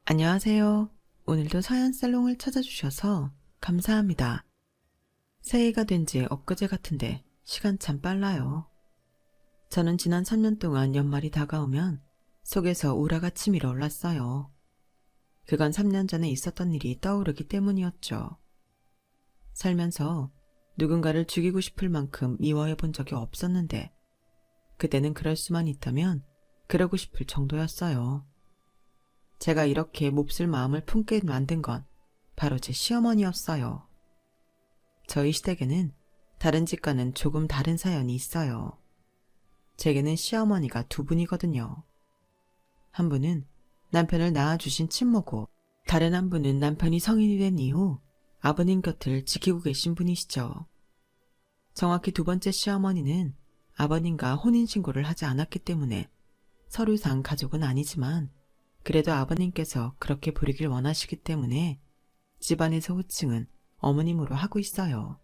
안녕하세요. 오늘도 서연살롱을 찾아주셔서 감사합니다. 새해가 된 지 엊그제 같은데 시간 참 빨라요. 저는 지난 3년 동안 연말이 다가오면 속에서 우라가 치밀어 올랐어요. 그건 3년 전에 있었던 일이 떠오르기 때문이었죠. 살면서 누군가를 죽이고 싶을 만큼 미워해 본 적이 없었는데 그때는 그럴 수만 있다면 그러고 싶을 정도였어요. 제가 이렇게 몹쓸 마음을 품게 만든 건 바로 제 시어머니였어요. 저희 시댁에는 다른 집과는 조금 다른 사연이 있어요. 제게는 시어머니가 두 분이거든요. 한 분은 남편을 낳아주신 친모고 다른 한 분은 남편이 성인이 된 이후 아버님 곁을 지키고 계신 분이시죠. 정확히 두 번째 시어머니는 아버님과 혼인신고를 하지 않았기 때문에 서류상 가족은 아니지만 그래도 아버님께서 그렇게 부르길 원하시기 때문에 집안에서 호칭은 어머님으로 하고 있어요.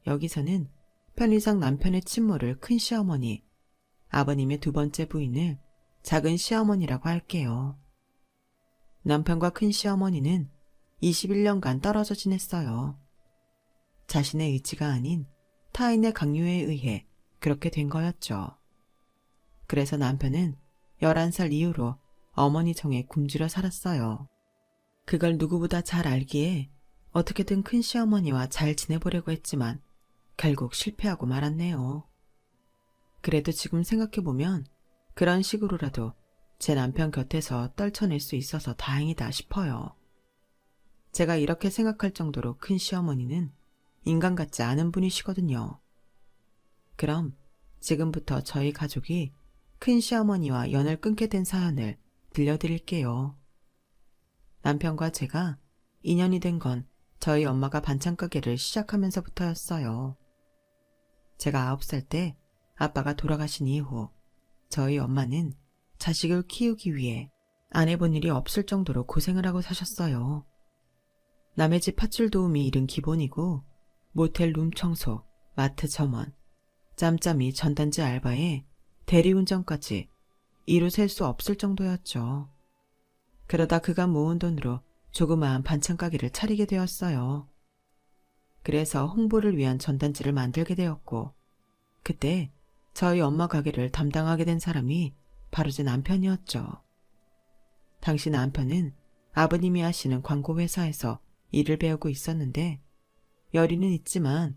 여기서는 편의상 남편의 친모를 큰 시어머니, 아버님의 두 번째 부인을 작은 시어머니라고 할게요. 남편과 큰 시어머니는 21년간 떨어져 지냈어요. 자신의 의지가 아닌 타인의 강요에 의해 그렇게 된 거였죠. 그래서 남편은 11살 이후로 어머니 정에 굶주려 살았어요. 그걸 누구보다 잘 알기에 어떻게든 큰 시어머니와 잘 지내보려고 했지만 결국 실패하고 말았네요. 그래도 지금 생각해보면 그런 식으로라도 제 남편 곁에서 떨쳐낼 수 있어서 다행이다 싶어요. 제가 이렇게 생각할 정도로 큰 시어머니는 인간 같지 않은 분이시거든요. 그럼 지금부터 저희 가족이 큰 시어머니와 연을 끊게 된 사연을 들려드릴게요. 남편과 제가 인연이 된 건 저희 엄마가 반찬 가게를 시작하면서부터였어요. 제가 9살 때 아빠가 돌아가신 이후 저희 엄마는 자식을 키우기 위해 안 해본 일이 없을 정도로 고생을 하고 사셨어요. 남의 집 팥줄 도우미 일은 기본이고 모텔 룸 청소, 마트 점원, 짬짬이 전단지 알바에 대리운전까지 이루 셀 수 없을 정도였죠. 그러다 그간 모은 돈으로 조그마한 반찬 가게를 차리게 되었어요. 그래서 홍보를 위한 전단지를 만들게 되었고 그때 저희 엄마 가게를 담당하게 된 사람이 바로 제 남편이었죠. 당시 남편은 아버님이 하시는 광고회사에서 일을 배우고 있었는데 열의는 있지만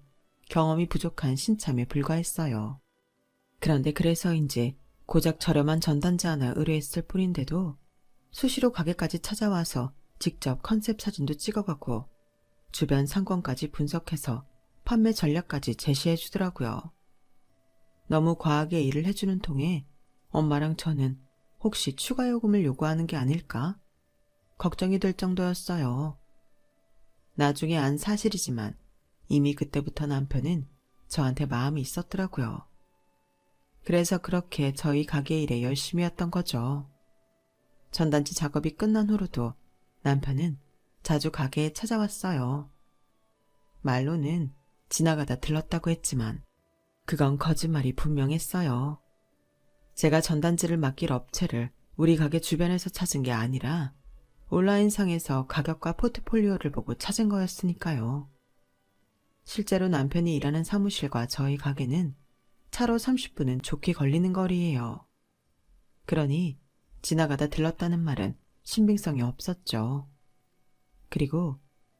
경험이 부족한 신참에 불과했어요. 그런데 그래서인지 고작 저렴한 전단지 하나 의뢰했을 뿐인데도 수시로 가게까지 찾아와서 직접 컨셉 사진도 찍어가고 주변 상권까지 분석해서 판매 전략까지 제시해 주더라고요. 너무 과하게 일을 해주는 통에 엄마랑 저는 혹시 추가 요금을 요구하는 게 아닐까? 걱정이 될 정도였어요. 나중에 안 사실이지만 이미 그때부터 남편은 저한테 마음이 있었더라고요. 그래서 그렇게 저희 가게 일에 열심히 했던 거죠. 전단지 작업이 끝난 후로도 남편은 자주 가게에 찾아왔어요. 말로는 지나가다 들렀다고 했지만 그건 거짓말이 분명했어요. 제가 전단지를 맡길 업체를 우리 가게 주변에서 찾은 게 아니라 온라인상에서 가격과 포트폴리오를 보고 찾은 거였으니까요. 실제로 남편이 일하는 사무실과 저희 가게는 차로 30분은 좋게 걸리는 거리예요. 그러니 지나가다 들렀다는 말은 신빙성이 없었죠. 그리고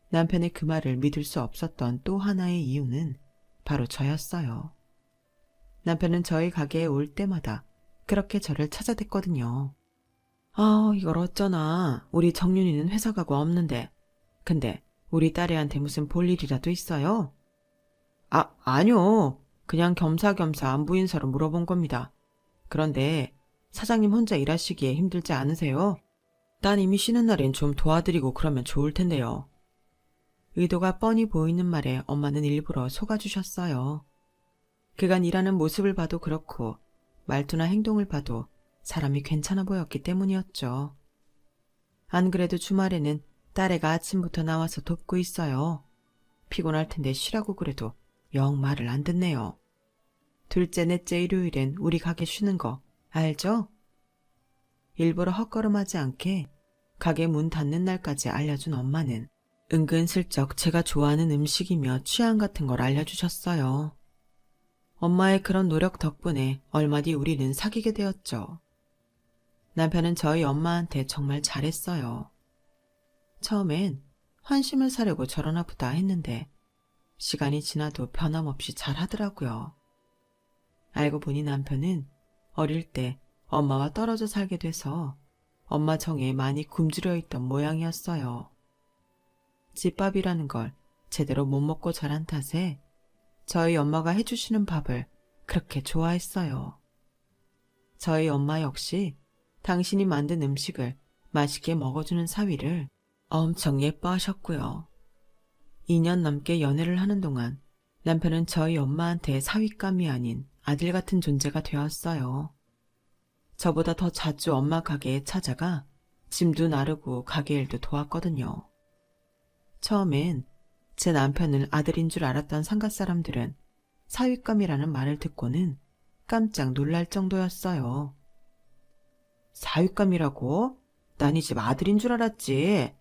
남편의 그 말을 믿을 수 없었던 또 하나의 이유는 바로 저였어요. 남편은 저희 가게에 올 때마다 그렇게 저를 찾아댔거든요. 이걸 어쩌나. 우리 정윤이는 회사 가고 없는데. 근데 우리 딸애한테 무슨 볼 일이라도 있어요? 아니요. 그냥 겸사겸사 안부 인사로 물어본 겁니다. 그런데 사장님 혼자 일하시기에 힘들지 않으세요? 따님이 쉬는 날엔 좀 도와드리고 그러면 좋을 텐데요. 의도가 뻔히 보이는 말에 엄마는 일부러 속아주셨어요. 그간 일하는 모습을 봐도 그렇고 말투나 행동을 봐도 사람이 괜찮아 보였기 때문이었죠. 안 그래도 주말에는 딸애가 아침부터 나와서 돕고 있어요. 피곤할 텐데 쉬라고 그래도 영 말을 안 듣네요. 둘째, 넷째 일요일엔 우리 가게 쉬는 거 알죠? 일부러 헛걸음하지 않게 가게 문 닫는 날까지 알려준 엄마는 은근슬쩍 제가 좋아하는 음식이며 취향 같은 걸 알려주셨어요. 엄마의 그런 노력 덕분에 얼마 뒤 우리는 사귀게 되었죠. 남편은 저희 엄마한테 정말 잘했어요. 처음엔 환심을 사려고 저러나 보다 했는데 시간이 지나도 변함없이 잘하더라고요. 알고 보니 남편은 어릴 때 엄마와 떨어져 살게 돼서 엄마 정에 많이 굶주려 있던 모양이었어요. 집밥이라는 걸 제대로 못 먹고 자란 탓에 저희 엄마가 해주시는 밥을 그렇게 좋아했어요. 저희 엄마 역시 당신이 만든 음식을 맛있게 먹어주는 사위를 엄청 예뻐하셨고요. 2년 넘게 연애를 하는 동안 남편은 저희 엄마한테 사윗감이 아닌 아들 같은 존재가 되었어요. 저보다 더 자주 엄마 가게에 찾아가 짐도 나르고 가게 일도 도왔거든요. 처음엔 제 남편을 아들인 줄 알았던 상가 사람들은 사윗감이라는 말을 듣고는 깜짝 놀랄 정도였어요. 사윗감이라고? 난 이 집 아들인 줄 알았지.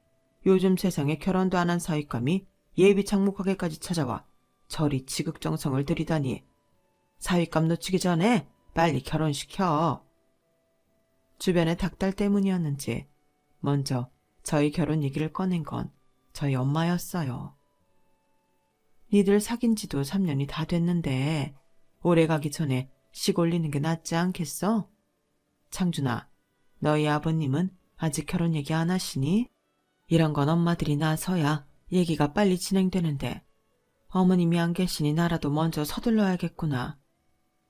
요즘 세상에 결혼도 안 한 사윗감이 예비 장모가게까지 찾아와 저리 지극정성을 들이다니. 사윗감 놓치기 전에 빨리 결혼시켜. 주변의 닥달 때문이었는지 먼저 저희 결혼 얘기를 꺼낸 건 저희 엄마였어요. 니들 사귄 지도 3년이 다 됐는데 오래 가기 전에 식 올리는 게 낫지 않겠어? 창준아, 너희 아버님은 아직 결혼 얘기 안 하시니? 이런 건 엄마들이 나서야 얘기가 빨리 진행되는데 어머님이 안 계시니 나라도 먼저 서둘러야겠구나.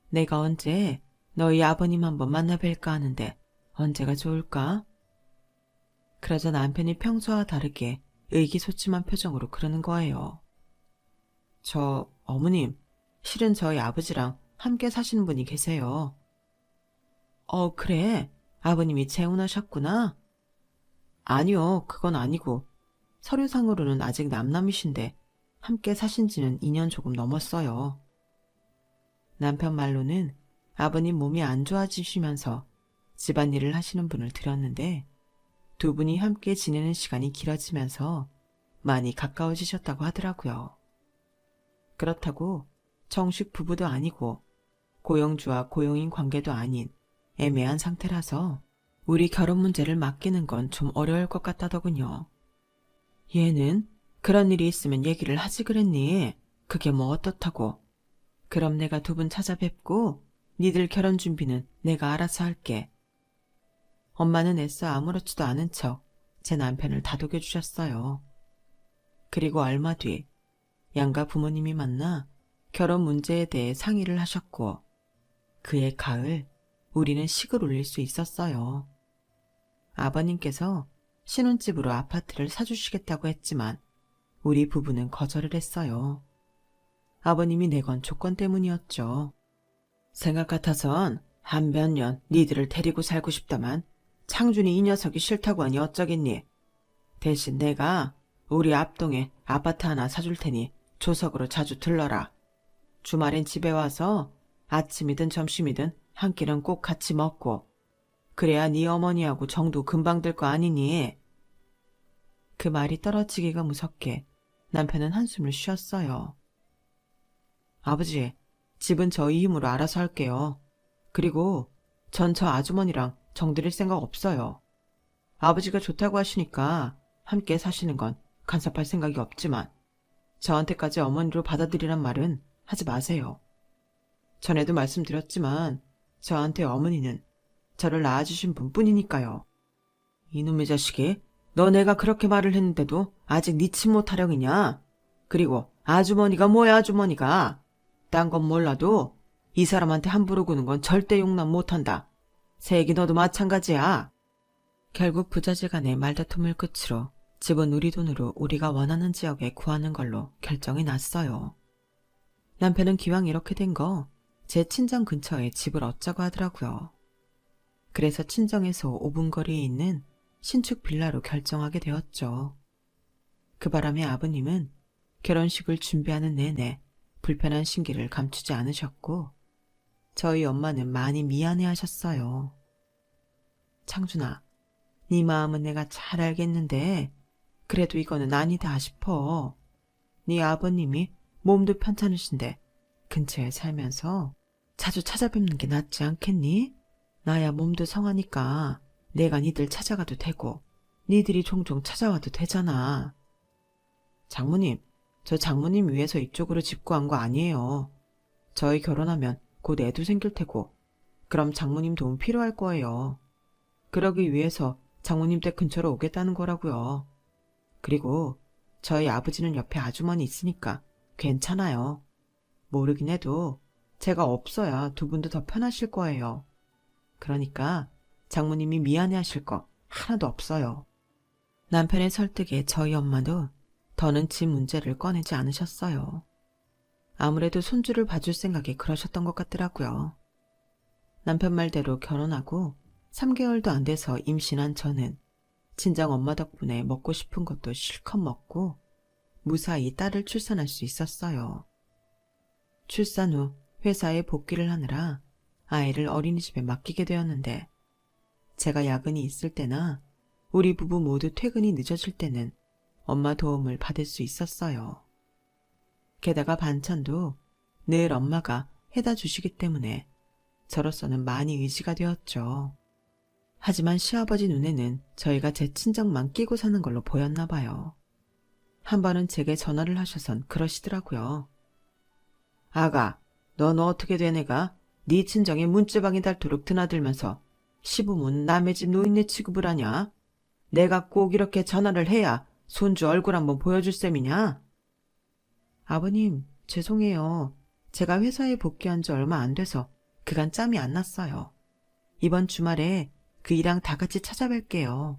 내가 언제 너희 아버님 한번 만나 뵐까 하는데 언제가 좋을까? 그러자 남편이 평소와 다르게 의기소침한 표정으로 그러는 거예요. 저 어머님, 실은 저희 아버지랑 함께 사시는 분이 계세요. 그래? 아버님이 재혼하셨구나? 아니요, 그건 아니고 서류상으로는 아직 남남이신데 함께 사신 지는 2년 조금 넘었어요. 남편 말로는 아버님 몸이 안 좋아지시면서 집안일을 하시는 분을 들었는데 두 분이 함께 지내는 시간이 길어지면서 많이 가까워지셨다고 하더라고요. 그렇다고 정식 부부도 아니고 고용주와 고용인 관계도 아닌 애매한 상태라서 우리 결혼 문제를 맡기는 건 좀 어려울 것 같다더군요. 얘는 그런 일이 있으면 얘기를 하지 그랬니? 그게 뭐 어떻다고. 그럼 내가 두 분 찾아뵙고 니들 결혼 준비는 내가 알아서 할게. 엄마는 애써 아무렇지도 않은 척 제 남편을 다독여 주셨어요. 그리고 얼마 뒤 양가 부모님이 만나 결혼 문제에 대해 상의를 하셨고 그해 가을 우리는 식을 올릴 수 있었어요. 아버님께서 신혼집으로 아파트를 사주시겠다고 했지만 우리 부부는 거절을 했어요. 아버님이 내건 조건 때문이었죠. 생각 같아선 한 몇 년 니들을 데리고 살고 싶다만 창준이 이 녀석이 싫다고 하니 어쩌겠니. 대신 내가 우리 앞동에 아파트 하나 사줄 테니 조석으로 자주 들러라. 주말엔 집에 와서 아침이든 점심이든 한 끼는 꼭 같이 먹고 그래야 네 어머니하고 정도 금방 들 거 아니니. 그 말이 떨어지기가 무섭게 남편은 한숨을 쉬었어요. 아버지, 집은 저희 힘으로 알아서 할게요. 그리고 전 저 아주머니랑 정들일 생각 없어요. 아버지가 좋다고 하시니까 함께 사시는 건 간섭할 생각이 없지만 저한테까지 어머니로 받아들이란 말은 하지 마세요. 전에도 말씀드렸지만 저한테 어머니는 저를 낳아주신 분뿐이니까요. 이놈의 자식이 너네가 그렇게 말을 했는데도 아직 네 친모 타령이냐? 그리고 아주머니가 뭐야 아주머니가. 딴 건 몰라도 이 사람한테 함부로 구는 건 절대 용납 못한다. 세기 너도 마찬가지야. 결국 부자지간의 말다툼을 끝으로 집은 우리 돈으로 우리가 원하는 지역에 구하는 걸로 결정이 났어요. 남편은 기왕 이렇게 된 거 제 친정 근처에 집을 얻자고 하더라고요. 그래서 친정에서 5분 거리에 있는 신축 빌라로 결정하게 되었죠. 그 바람에 아버님은 결혼식을 준비하는 내내 불편한 심기를 감추지 않으셨고 저희 엄마는 많이 미안해하셨어요. 창준아, 네 마음은 내가 잘 알겠는데 그래도 이거는 아니다 싶어. 네 아버님이 몸도 편찮으신데 근처에 살면서 자주 찾아뵙는 게 낫지 않겠니? 나야 몸도 성하니까 내가 니들 찾아가도 되고 니들이 종종 찾아와도 되잖아. 장모님, 저 장모님 위해서 이쪽으로 집 구한 거 아니에요. 저희 결혼하면 곧 애도 생길 테고 그럼 장모님 도움 필요할 거예요. 그러기 위해서 장모님 댁 근처로 오겠다는 거라고요. 그리고 저희 아버지는 옆에 아주머니 있으니까 괜찮아요. 모르긴 해도 제가 없어야 두 분도 더 편하실 거예요. 그러니까 장모님이 미안해하실 거 하나도 없어요. 남편의 설득에 저희 엄마도 더는 집 문제를 꺼내지 않으셨어요. 아무래도 손주를 봐줄 생각에 그러셨던 것 같더라고요. 남편 말대로 결혼하고 3개월도 안 돼서 임신한 저는 친정 엄마 덕분에 먹고 싶은 것도 실컷 먹고 무사히 딸을 출산할 수 있었어요. 출산 후 회사에 복귀를 하느라 아이를 어린이집에 맡기게 되었는데 제가 야근이 있을 때나 우리 부부 모두 퇴근이 늦어질 때는 엄마 도움을 받을 수 있었어요. 게다가 반찬도 늘 엄마가 해다 주시기 때문에 저로서는 많이 의지가 되었죠. 하지만 시아버지 눈에는 저희가 제 친정만 끼고 사는 걸로 보였나 봐요. 한 번은 제게 전화를 하셔선 그러시더라고요. 아가, 넌 어떻게 된 애가 네 친정에 문지방이 닳도록 드나들면서 시부모는 남의 집 노인네 취급을 하냐? 내가 꼭 이렇게 전화를 해야 손주 얼굴 한번 보여줄 셈이냐? 아버님, 죄송해요. 제가 회사에 복귀한 지 얼마 안 돼서 그간 짬이 안 났어요. 이번 주말에 그 이랑 다 같이 찾아뵐게요.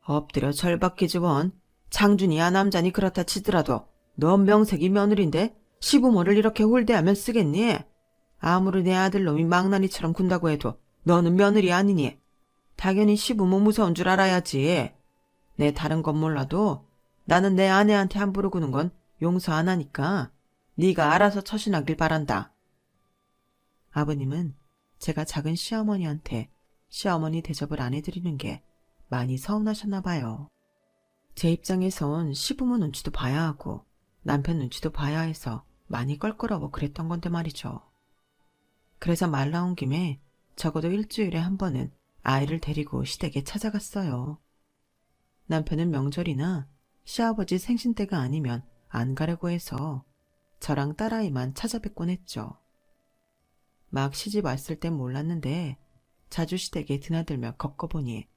엎드려 절박히지 원. 장준이야 남자니 그렇다 치더라도 넌 명색이 며느린데 시부모를 이렇게 홀대하면 쓰겠니? 아무리 내 아들놈이 망나니처럼 군다고 해도 너는 며느리 아니니? 당연히 시부모 무서운 줄 알아야지. 내 다른 건 몰라도 나는 내 아내한테 함부로 구는 건 용서 안 하니까 네가 알아서 처신하길 바란다. 아버님은 제가 작은 시어머니한테 시어머니 대접을 안 해드리는 게 많이 서운하셨나 봐요. 제 입장에선 시부모 눈치도 봐야 하고 남편 눈치도 봐야 해서 많이 껄끄러워 그랬던 건데 말이죠. 그래서 말 나온 김에 적어도 일주일에 한 번은 아이를 데리고 시댁에 찾아갔어요. 남편은 명절이나 시아버지 생신 때가 아니면 안 가려고 해서 저랑 딸아이만 찾아뵙곤 했죠. 막 시집 왔을 땐 몰랐는데 자주 시댁에 드나들며 겪어보니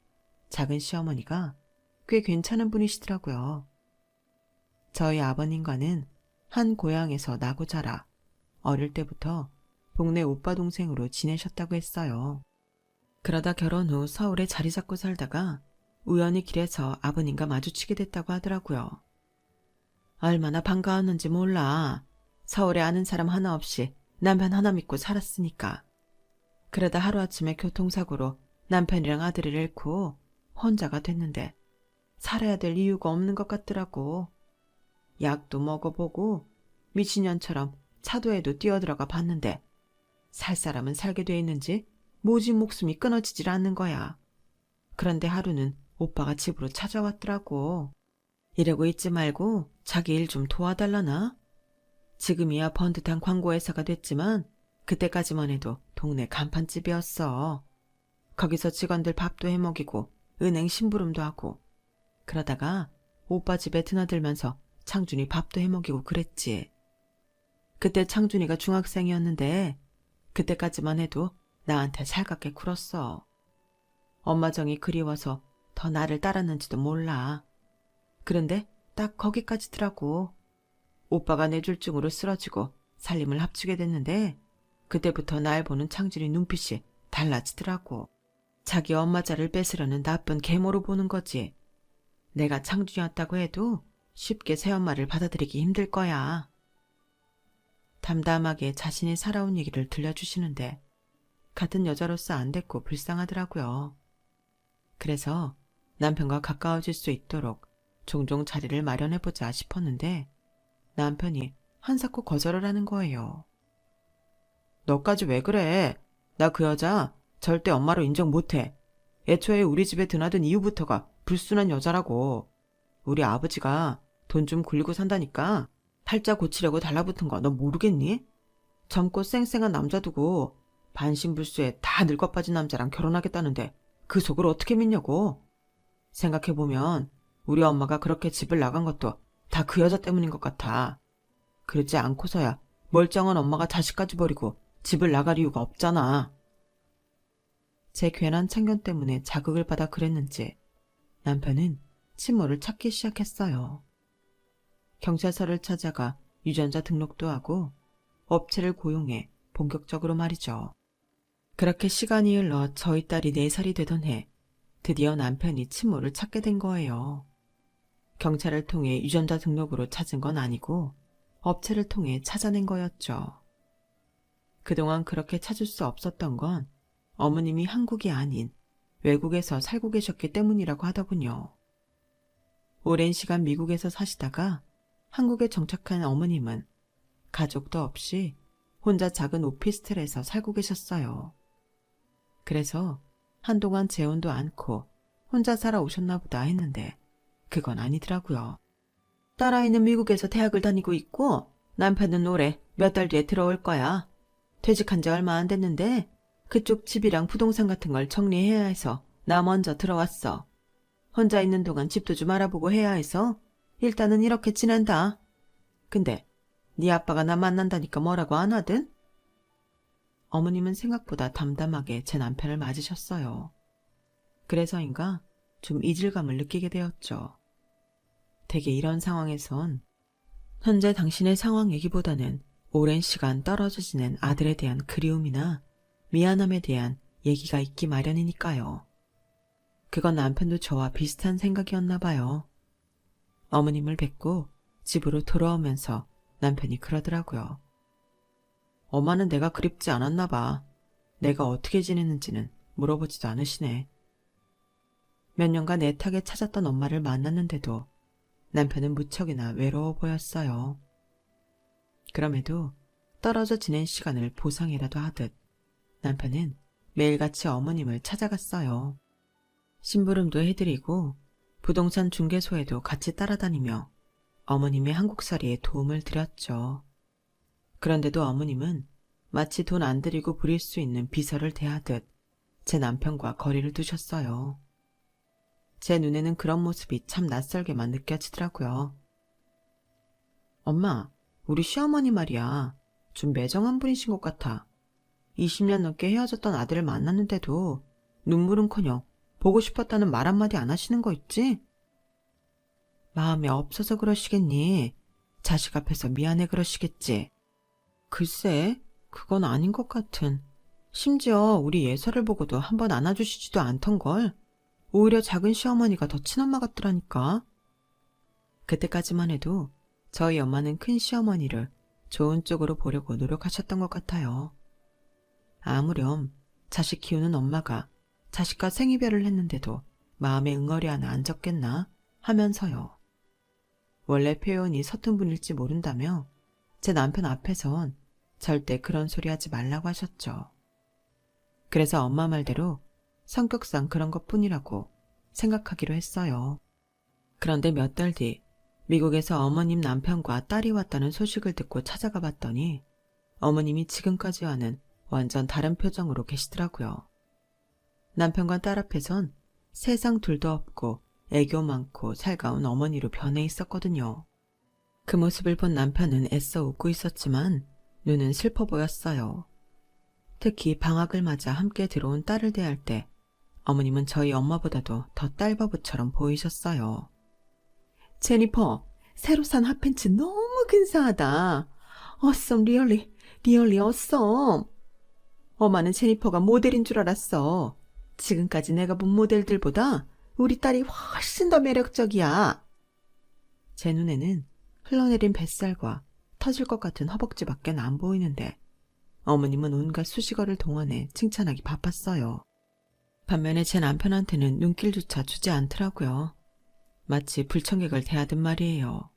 작은 시어머니가 꽤 괜찮은 분이시더라고요. 저희 아버님과는 한 고향에서 나고 자라 어릴 때부터 동네 오빠 동생으로 지내셨다고 했어요. 그러다 결혼 후 서울에 자리 잡고 살다가 우연히 길에서 아버님과 마주치게 됐다고 하더라고요. 얼마나 반가웠는지 몰라. 서울에 아는 사람 하나 없이 남편 하나 믿고 살았으니까. 그러다 하루아침에 교통사고로 남편이랑 아들을 잃고 혼자가 됐는데 살아야 될 이유가 없는 것 같더라고. 약도 먹어보고 미친년처럼 차도에도 뛰어들어가 봤는데 살 사람은 살게 돼 있는지 모진 목숨이 끊어지질 않는 거야. 그런데 하루는 오빠가 집으로 찾아왔더라고. 이러고 있지 말고 자기 일 좀 도와달라나? 지금이야 번듯한 광고회사가 됐지만 그때까지만 해도 동네 간판집이었어. 거기서 직원들 밥도 해먹이고 은행 심부름도 하고 그러다가 오빠 집에 드나들면서 창준이 밥도 해먹이고 그랬지. 그때 창준이가 중학생이었는데 그때까지만 해도 나한테 살갑게 굴었어. 엄마 정이 그리워서 더 나를 따랐는지도 몰라. 그런데 딱 거기까지더라고. 오빠가 뇌졸중으로 쓰러지고 살림을 합치게 됐는데 그때부터 날 보는 창준이 눈빛이 달라지더라고. 자기 엄마 자를 뺏으려는 나쁜 계모로 보는 거지. 내가 창준이었다고 해도 쉽게 새엄마를 받아들이기 힘들 거야. 담담하게 자신이 살아온 얘기를 들려주시는데 같은 여자로서 안 됐고 불쌍하더라고요. 그래서 남편과 가까워질 수 있도록 종종 자리를 마련해보자 싶었는데 남편이 한사코 거절을 하는 거예요. 너까지 왜 그래? 나 그 여자 절대 엄마로 인정 못해. 애초에 우리 집에 드나든 이후부터가 불순한 여자라고. 우리 아버지가 돈 좀 굴리고 산다니까 팔자 고치려고 달라붙은 거 너 모르겠니? 젊고 쌩쌩한 남자 두고 반신불수에 다 늙어 빠진 남자랑 결혼하겠다는데 그 속을 어떻게 믿냐고. 생각해보면 우리 엄마가 그렇게 집을 나간 것도 다 그 여자 때문인 것 같아. 그러지 않고서야 멀쩡한 엄마가 자식까지 버리고 집을 나갈 이유가 없잖아. 제 괜한 참견 때문에 자극을 받아 그랬는지 남편은 친모를 찾기 시작했어요. 경찰서를 찾아가 유전자 등록도 하고 업체를 고용해 본격적으로 말이죠. 그렇게 시간이 흘러 저희 딸이 4살이 되던 해 드디어 남편이 친모를 찾게 된 거예요. 경찰을 통해 유전자 등록으로 찾은 건 아니고 업체를 통해 찾아낸 거였죠. 그동안 그렇게 찾을 수 없었던 건 어머님이 한국이 아닌 외국에서 살고 계셨기 때문이라고 하더군요. 오랜 시간 미국에서 사시다가 한국에 정착한 어머님은 가족도 없이 혼자 작은 오피스텔에서 살고 계셨어요. 그래서 한동안 재혼도 않고 혼자 살아오셨나 보다 했는데 그건 아니더라고요. 딸아이는 미국에서 대학을 다니고 있고 남편은 올해 몇 달 뒤에 들어올 거야. 퇴직한 지 얼마 안 됐는데 그쪽 집이랑 부동산 같은 걸 정리해야 해서 나 먼저 들어왔어. 혼자 있는 동안 집도 좀 알아보고 해야 해서 일단은 이렇게 지낸다. 근데 네 아빠가 나 만난다니까 뭐라고 안 하든? 어머님은 생각보다 담담하게 제 남편을 맞으셨어요. 그래서인가 좀 이질감을 느끼게 되었죠. 대개 이런 상황에선 현재 당신의 상황 얘기보다는 오랜 시간 떨어져 지낸 아들에 대한 그리움이나 미안함에 대한 얘기가 있기 마련이니까요. 그건 남편도 저와 비슷한 생각이었나 봐요. 어머님을 뵙고 집으로 돌아오면서 남편이 그러더라고요. 엄마는 내가 그립지 않았나 봐. 내가 어떻게 지냈는지는 물어보지도 않으시네. 몇 년간 애타게 찾았던 엄마를 만났는데도 남편은 무척이나 외로워 보였어요. 그럼에도 떨어져 지낸 시간을 보상이라도 하듯 남편은 매일같이 어머님을 찾아갔어요. 심부름도 해드리고 부동산 중개소에도 같이 따라다니며 어머님의 한국살이에 도움을 드렸죠. 그런데도 어머님은 마치 돈 안 들이고 부릴 수 있는 비서를 대하듯 제 남편과 거리를 두셨어요. 제 눈에는 그런 모습이 참 낯설게만 느껴지더라고요. 엄마, 우리 시어머니 말이야. 좀 매정한 분이신 것 같아. 20년 넘게 헤어졌던 아들을 만났는데도 눈물은커녕 보고 싶었다는 말 한마디 안 하시는 거 있지? 마음에 없어서 그러시겠니? 자식 앞에서 미안해 그러시겠지? 글쎄, 그건 아닌 것 같은. 심지어 우리 예서를 보고도 한번 안아주시지도 않던걸. 오히려 작은 시어머니가 더 친엄마 같더라니까. 그때까지만 해도 저희 엄마는 큰 시어머니를 좋은 쪽으로 보려고 노력하셨던 것 같아요. 아무렴 자식 키우는 엄마가 자식과 생이별을 했는데도 마음에 응어리 하나 안 적겠나 하면서요. 원래 표현이 서툰 분일지 모른다며 제 남편 앞에선 절대 그런 소리 하지 말라고 하셨죠. 그래서 엄마 말대로 성격상 그런 것뿐이라고 생각하기로 했어요. 그런데 몇 달 뒤 미국에서 어머님 남편과 딸이 왔다는 소식을 듣고 찾아가 봤더니 어머님이 지금까지와는 완전 다른 표정으로 계시더라고요. 남편과 딸 앞에선 세상 둘도 없고 애교 많고 살가운 어머니로 변해 있었거든요. 그 모습을 본 남편은 애써 웃고 있었지만 눈은 슬퍼 보였어요. 특히 방학을 맞아 함께 들어온 딸을 대할 때 어머님은 저희 엄마보다도 더 딸바보처럼 보이셨어요. 제니퍼, 새로 산 핫팬츠 너무 근사하다. Awesome, really, really awesome. 엄마는 제니퍼가 모델인 줄 알았어. 지금까지 내가 본 모델들보다 우리 딸이 훨씬 더 매력적이야. 제 눈에는 흘러내린 뱃살과 터질 것 같은 허벅지밖엔 안 보이는데 어머님은 온갖 수식어를 동원해 칭찬하기 바빴어요. 반면에 제 남편한테는 눈길조차 주지 않더라고요. 마치 불청객을 대하듯 말이에요.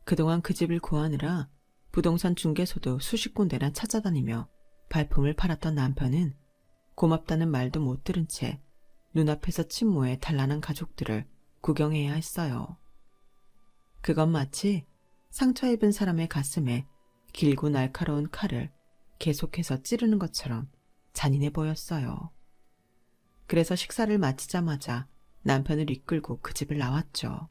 그동안 그 집을 구하느라 부동산 중개소도 수십 군데나 찾아다니며 발품을 팔았던 남편은 고맙다는 말도 못 들은 채 눈앞에서 침모해 단란한 가족들을 구경해야 했어요. 그건 마치 상처 입은 사람의 가슴에 길고 날카로운 칼을 계속해서 찌르는 것처럼 잔인해 보였어요. 그래서 식사를 마치자마자 남편을 이끌고 그 집을 나왔죠.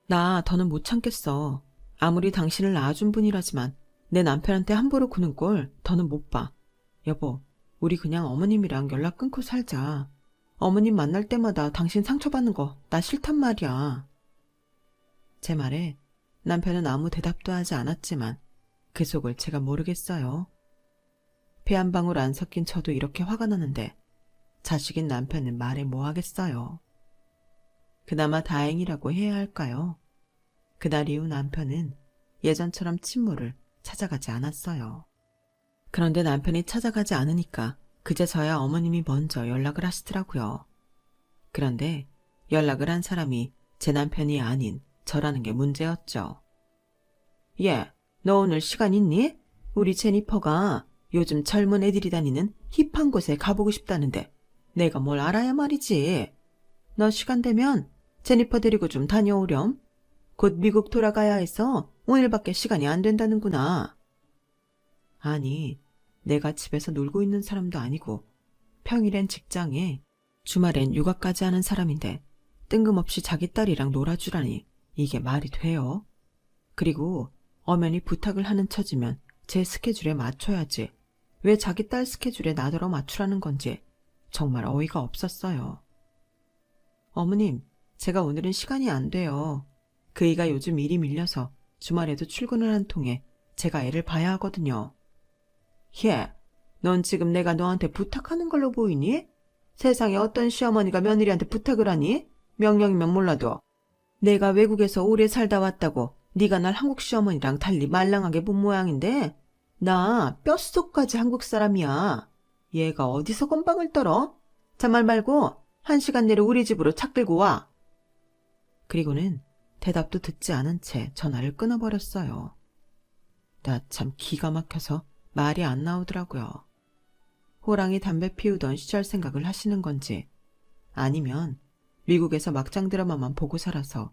나 더는 못 참겠어. 아무리 당신을 낳아준 분이라지만 내 남편한테 함부로 구는 꼴 더는 못 봐. 여보, 우리 그냥 어머님이랑 연락 끊고 살자. 어머님 만날 때마다 당신 상처받는 거 나 싫단 말이야. 제 말에 남편은 아무 대답도 하지 않았지만 그 속을 제가 모르겠어요. 피 한 방울 안 섞인 저도 이렇게 화가 나는데 자식인 남편은 말해 뭐 하겠어요. 그나마 다행이라고 해야 할까요? 그날 이후 남편은 예전처럼 친모를 찾아가지 않았어요. 그런데 남편이 찾아가지 않으니까 그제서야 어머님이 먼저 연락을 하시더라고요. 그런데 연락을 한 사람이 제 남편이 아닌 저라는 게 문제였죠. 예, 너 오늘 시간 있니? 우리 제니퍼가 요즘 젊은 애들이 다니는 힙한 곳에 가보고 싶다는데 내가 뭘 알아야 말이지. 너 시간 되면 제니퍼 데리고 좀 다녀오렴. 곧 미국 돌아가야 해서 오늘밖에 시간이 안 된다는구나. 아니, 내가 집에서 놀고 있는 사람도 아니고 평일엔 직장에 주말엔 육아까지 하는 사람인데 뜬금없이 자기 딸이랑 놀아주라니 이게 말이 돼요? 그리고 엄연히 부탁을 하는 처지면 제 스케줄에 맞춰야지. 왜 자기 딸 스케줄에 나더러 맞추라는 건지 정말 어이가 없었어요. 어머님, 제가 오늘은 시간이 안 돼요. 그이가 요즘 일이 밀려서 주말에도 출근을 한 통에 제가 애를 봐야 하거든요. 예, 넌 지금 내가 너한테 부탁하는 걸로 보이니? 세상에 어떤 시어머니가 며느리한테 부탁을 하니? 명령이면 몰라도. 내가 외국에서 오래 살다 왔다고 네가 날 한국 시어머니랑 달리 말랑하게 본 모양인데 나 뼛속까지 한국 사람이야. 얘가 어디서 건방을 떨어? 잔말 말고 1시간 내로 우리 집으로 차 끌고 와. 그리고는 대답도 듣지 않은 채 전화를 끊어버렸어요. 나 참 기가 막혀서 말이 안 나오더라고요. 호랑이 담배 피우던 시절 생각을 하시는 건지 아니면 미국에서 막장 드라마만 보고 살아서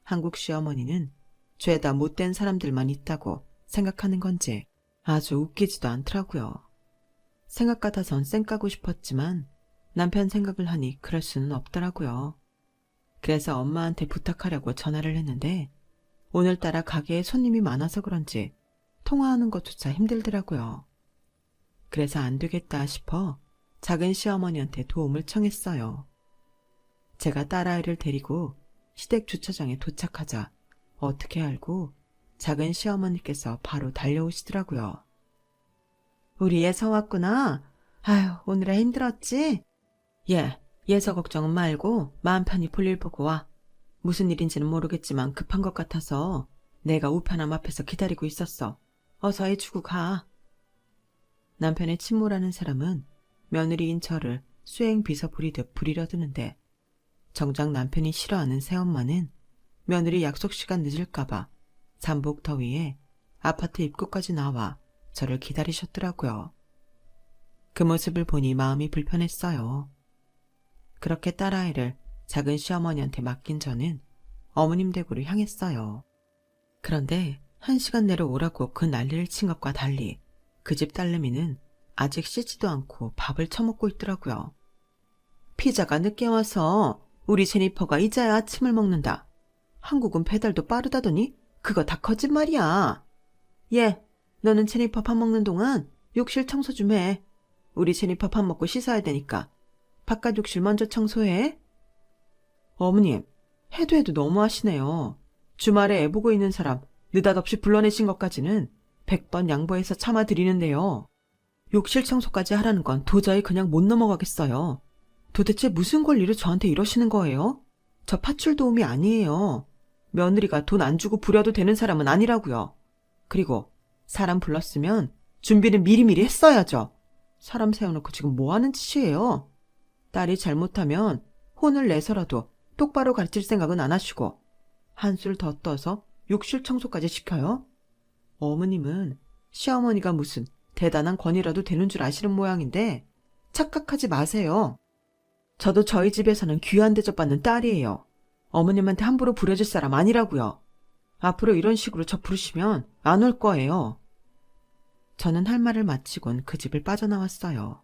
한국 시어머니는 죄다 못된 사람들만 있다고 생각하는 건지 아주 웃기지도 않더라고요. 생각 같아선 쌩 까고 싶었지만 남편 생각을 하니 그럴 수는 없더라고요. 그래서 엄마한테 부탁하려고 전화를 했는데 오늘따라 가게에 손님이 많아서 그런지 통화하는 것조차 힘들더라고요. 그래서 안 되겠다 싶어 작은 시어머니한테 도움을 청했어요. 제가 딸아이를 데리고 시댁 주차장에 도착하자 어떻게 알고 작은 시어머니께서 바로 달려오시더라고요. 우리 예서 왔구나. 아휴, 오늘아 힘들었지? 예, 예서 걱정은 말고 마음 편히 볼일 보고 와. 무슨 일인지는 모르겠지만 급한 것 같아서 내가 우편함 앞에서 기다리고 있었어. 어서 해주고 가. 남편의 친모라는 사람은 며느리인 저를 수행 비서 부리듯 부리려 드는데 정작 남편이 싫어하는 새엄마는 며느리 약속 시간 늦을까봐 잠복 더위에 아파트 입구까지 나와 저를 기다리셨더라고요. 그 모습을 보니 마음이 불편했어요. 그렇게 딸아이를 작은 시어머니한테 맡긴 저는 어머님 댁으로 향했어요. 그런데 1시간 내로 오라고 그 난리를 친 것과 달리 그 집 딸내미는 아직 씻지도 않고 밥을 처먹고 있더라고요. 피자가 늦게 와서 우리 제니퍼가 이제야 아침을 먹는다. 한국은 배달도 빠르다더니 그거 다 거짓말이야. 예, 너는 제니퍼 밥 먹는 동안 욕실 청소 좀 해. 우리 제니퍼 밥 먹고 씻어야 되니까 바깥 욕실 먼저 청소해. 어머님, 해도 너무하시네요. 주말에 애 보고 있는 사람 느닷없이 불러내신 것까지는 100번 양보해서 참아드리는데요. 욕실 청소까지 하라는 건 도저히 그냥 못 넘어가겠어요. 도대체 무슨 권리로 저한테 이러시는 거예요? 저 파출 도우미 아니에요. 며느리가 돈 안 주고 부려도 되는 사람은 아니라고요. 그리고 사람 불렀으면 준비는 미리미리 했어야죠. 사람 세워놓고 지금 뭐 하는 짓이에요? 딸이 잘못하면 혼을 내서라도 똑바로 가르칠 생각은 안 하시고 한술 더 떠서 욕실 청소까지 시켜요? 어머님은 시어머니가 무슨 대단한 권위라도 되는 줄 아시는 모양인데 착각하지 마세요. 저도 저희 집에서는 귀한 대접받는 딸이에요. 어머님한테 함부로 부려질 사람 아니라고요. 앞으로 이런 식으로 저 부르시면 안 올 거예요. 저는 할 말을 마치곤 그 집을 빠져나왔어요.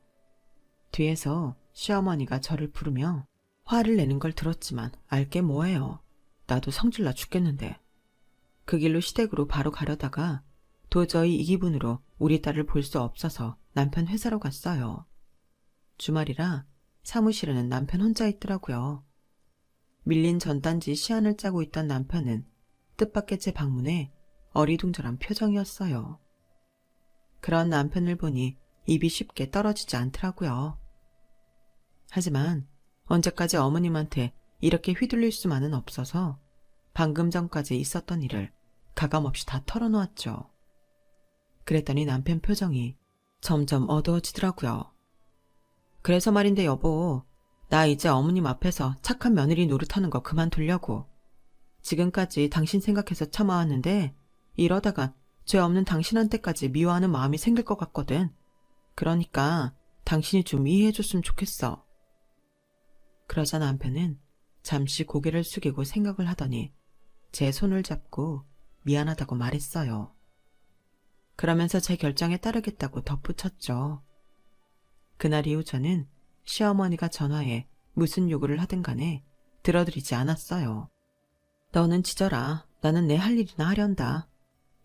뒤에서 시어머니가 저를 부르며 화를 내는 걸 들었지만 알게 뭐예요. 나도 성질나 죽겠는데. 그 길로 시댁으로 바로 가려다가 도저히 이 기분으로 우리 딸을 볼 수 없어서 남편 회사로 갔어요. 주말이라 사무실에는 남편 혼자 있더라고요. 밀린 전단지 시안을 짜고 있던 남편은 뜻밖의 제 방문에 어리둥절한 표정이었어요. 그런 남편을 보니 입이 쉽게 떨어지지 않더라고요. 하지만 언제까지 어머님한테 이렇게 휘둘릴 수만은 없어서 방금 전까지 있었던 일을 가감없이 다 털어놓았죠. 그랬더니 남편 표정이 점점 어두워지더라고요. 그래서 말인데 여보, 나 이제 어머님 앞에서 착한 며느리 노릇하는 거 그만두려고. 지금까지 당신 생각해서 참아왔는데 이러다가 죄 없는 당신한테까지 미워하는 마음이 생길 것 같거든. 그러니까 당신이 좀 이해해줬으면 좋겠어. 그러자 남편은 잠시 고개를 숙이고 생각을 하더니 제 손을 잡고 미안하다고 말했어요. 그러면서 제 결정에 따르겠다고 덧붙였죠. 그날 이후 저는 시어머니가 전화해 무슨 요구를 하든 간에 들어드리지 않았어요. 너는 지져라. 나는 내 할 일이나 하련다.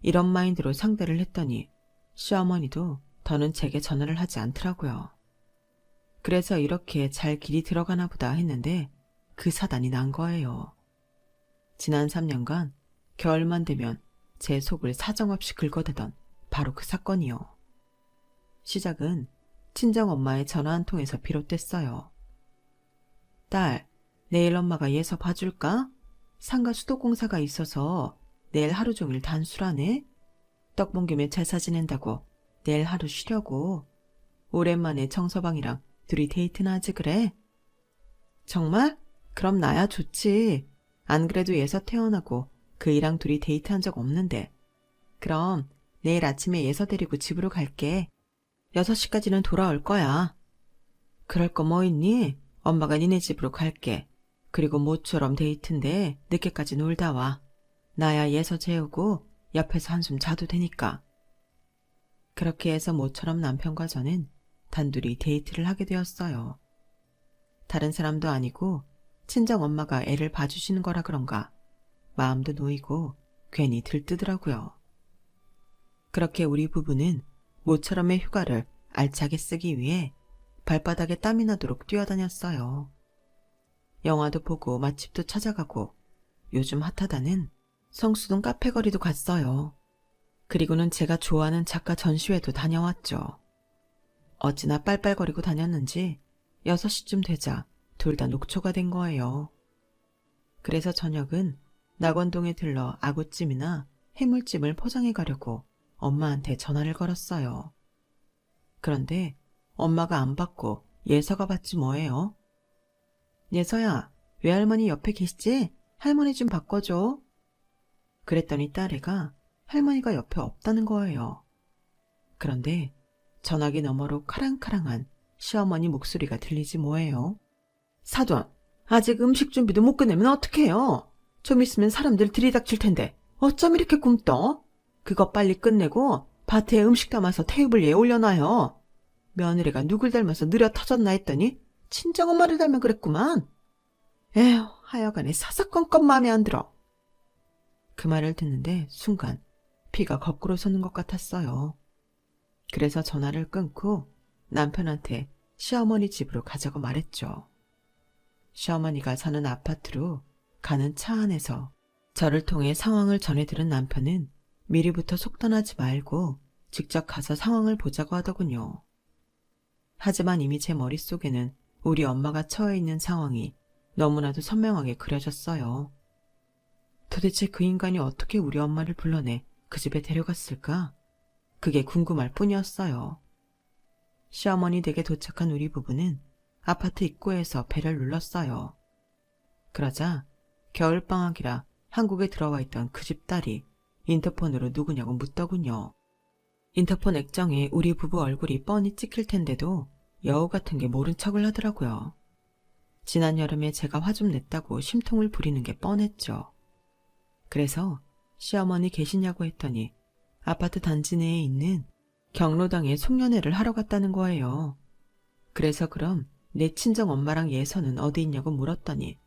이런 마인드로 상대를 했더니 시어머니도 더는 제게 전화를 하지 않더라고요. 그래서 이렇게 잘 길이 들어가나 보다 했는데 그 사단이 난 거예요. 지난 3년간 겨울만 되면 제 속을 사정없이 긁어대던 바로 그 사건이요. 시작은 친정엄마의 전화 한 통에서 비롯됐어요. 딸, 내일 엄마가 예서 봐줄까? 상가 수도공사가 있어서 내일 하루 종일 단술하네? 떡본 김에 제사 지낸다고 내일 하루 쉬려고. 오랜만에 정서방이랑 둘이 데이트나 하지 그래? 정말? 그럼 나야 좋지. 안 그래도 예서 태어나고 그이랑 둘이 데이트한 적 없는데. 그럼 내일 아침에 예서 데리고 집으로 갈게. 6시까지는 돌아올 거야. 그럴 거 뭐 있니? 엄마가 니네 집으로 갈게. 그리고 모처럼 데이트인데 늦게까지 놀다 와. 나야 예서 재우고 옆에서 한숨 자도 되니까. 그렇게 해서 모처럼 남편과 저는 단둘이 데이트를 하게 되었어요. 다른 사람도 아니고 친정엄마가 애를 봐주시는 거라 그런가 마음도 놓이고 괜히 들뜨더라고요. 그렇게 우리 부부는 모처럼의 휴가를 알차게 쓰기 위해 발바닥에 땀이 나도록 뛰어다녔어요. 영화도 보고 맛집도 찾아가고 요즘 핫하다는 성수동 카페거리도 갔어요. 그리고는 제가 좋아하는 작가 전시회도 다녀왔죠. 어찌나 빨빨거리고 다녔는지 6시쯤 되자 둘 다 녹초가 된 거예요. 그래서 저녁은 낙원동에 들러 아구찜이나 해물찜을 포장해 가려고 엄마한테 전화를 걸었어요. 그런데 엄마가 안 받고 예서가 받지 뭐예요? 예서야, 외할머니 옆에 계시지? 할머니 좀 바꿔줘. 그랬더니 딸애가 할머니가 옆에 없다는 거예요. 그런데 전화기 너머로 카랑카랑한 시어머니 목소리가 들리지 뭐예요. 사돈, 아직 음식 준비도 못 끝내면 어떡해요? 좀 있으면 사람들 들이닥칠 텐데 어쩜 이렇게 굼떠? 그거 빨리 끝내고 밭에 음식 담아서 테이블 위에 올려놔요. 며느리가 누굴 닮아서 느려 터졌나 했더니 친정엄마를 닮아 그랬구만. 에휴, 하여간에 사사건건 마음에 안 들어. 그 말을 듣는데 순간 피가 거꾸로 솟는 것 같았어요. 그래서 전화를 끊고 남편한테 시어머니 집으로 가자고 말했죠. 시어머니가 사는 아파트로 가는 차 안에서 저를 통해 상황을 전해들은 남편은 미리부터 속단하지 말고 직접 가서 상황을 보자고 하더군요. 하지만 이미 제 머릿속에는 우리 엄마가 처해 있는 상황이 너무나도 선명하게 그려졌어요. 도대체 그 인간이 어떻게 우리 엄마를 불러내 그 집에 데려갔을까? 그게 궁금할 뿐이었어요. 시어머니 댁에 도착한 우리 부부는 아파트 입구에서 벨을 눌렀어요. 그러자 겨울방학이라 한국에 들어와 있던 그 집 딸이 인터폰으로 누구냐고 묻더군요. 인터폰 액정에 우리 부부 얼굴이 뻔히 찍힐 텐데도 여우 같은 게 모른 척을 하더라고요. 지난 여름에 제가 화 좀 냈다고 심통을 부리는 게 뻔했죠. 그래서 시어머니 계시냐고 했더니 아파트 단지 내에 있는 경로당에 송년회를 하러 갔다는 거예요. 그래서 그럼 내 친정 엄마랑 예서는 어디 있냐고 물었더니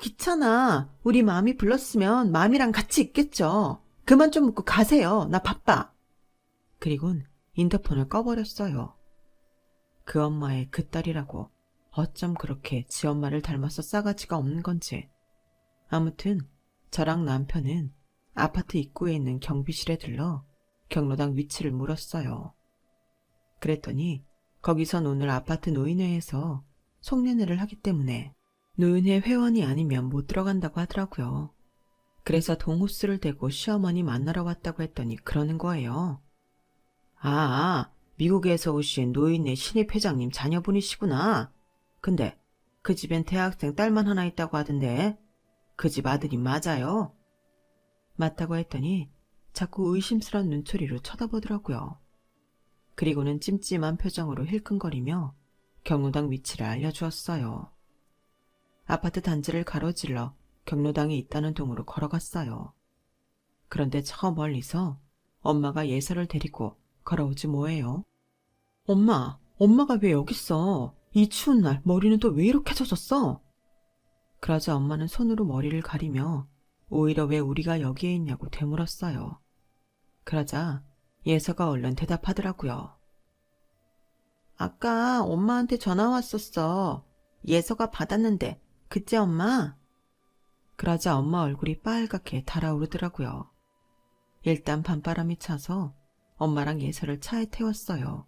귀찮아. 우리 마음이 불렀으면 마음이랑 같이 있겠죠. 그만 좀 묻고 가세요. 나 바빠. 그리곤 인터폰을 꺼버렸어요. 그 엄마의 그 딸이라고 어쩜 그렇게 지 엄마를 닮아서 싸가지가 없는 건지. 아무튼 저랑 남편은 아파트 입구에 있는 경비실에 들러 경로당 위치를 물었어요. 그랬더니 거기선 오늘 아파트 노인회에서 송년회를 하기 때문에 노인회 회원이 아니면 못 들어간다고 하더라고요. 그래서 동호스를 대고 시어머니 만나러 왔다고 했더니 그러는 거예요. 미국에서 오신 노인회 신입 회장님 자녀분이시구나. 근데 그 집엔 대학생 딸만 하나 있다고 하던데 그 집 아들이 맞아요? 맞다고 했더니 자꾸 의심스러운 눈초리로 쳐다보더라고요. 그리고는 찜찜한 표정으로 힐끔거리며 경로당 위치를 알려주었어요. 아파트 단지를 가로질러 경로당이 있다는 동으로 걸어갔어요. 그런데 저 멀리서 엄마가 예서를 데리고 걸어오지 뭐예요. 엄마가 왜 여기 있어? 이 추운 날 머리는 또 왜 이렇게 젖었어? 그러자 엄마는 손으로 머리를 가리며 오히려 왜 우리가 여기에 있냐고 되물었어요. 그러자 예서가 얼른 대답하더라고요. 아까 엄마한테 전화 왔었어. 예서가 받았는데 그치 엄마? 그러자 엄마 얼굴이 빨갛게 달아오르더라고요. 일단 밤바람이 차서 엄마랑 예서를 차에 태웠어요.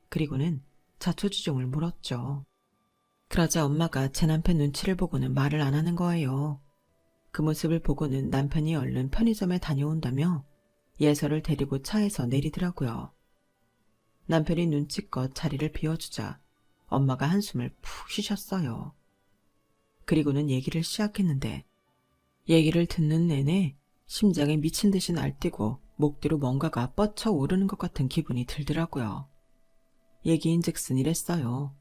그리고는 자초지종을 물었죠. 그러자 엄마가 제 남편 눈치를 보고는 말을 안 하는 거예요. 그 모습을 보고는 남편이 얼른 편의점에 다녀온다며 예서를 데리고 차에서 내리더라고요. 남편이 눈치껏 자리를 비워주자 엄마가 한숨을 푹 쉬셨어요. 그리고는 얘기를 시작했는데 얘기를 듣는 내내 심장에 미친 듯이 날뛰고 목 뒤로 뭔가가 뻗쳐 오르는 것 같은 기분이 들더라고요. 얘기인즉슨 이랬어요.